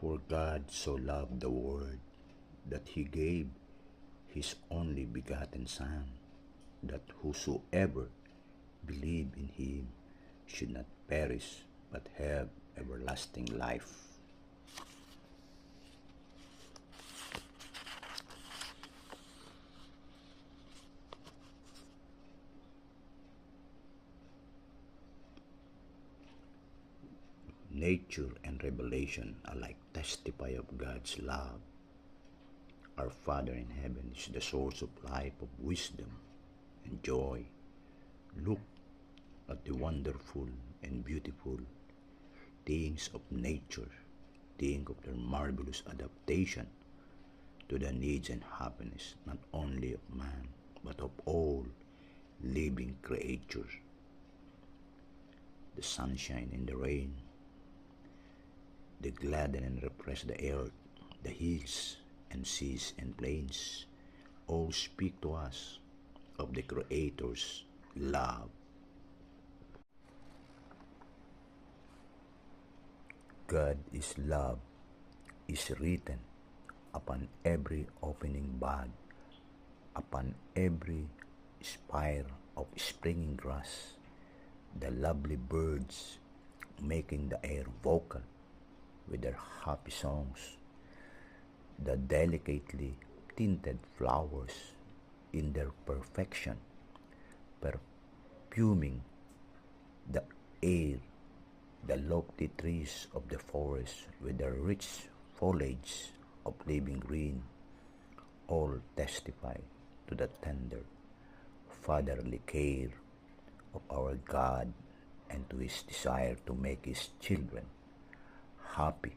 For God so loved the world that he gave his only begotten Son, that whosoever believe in him should not perish but have everlasting life. Nature and revelation alike testify of God's love. Our Father in heaven is the source of life, of wisdom and joy. Look at the wonderful and beautiful things of nature. Think of their marvelous adaptation to the needs and happiness not only of man, but of all living creatures. The sunshine and the rain, the gladden and refresh the earth, the hills and seas and plains, all speak to us of the Creator's love. God is love is written upon every opening bud, upon every spire of springing grass, the lovely birds making the air vocal with their happy songs, the delicately tinted flowers in their perfection, perfuming the air, the lofty trees of the forest with their rich foliage of living green, all testify to the tender, fatherly care of our God and to his desire to make his children happy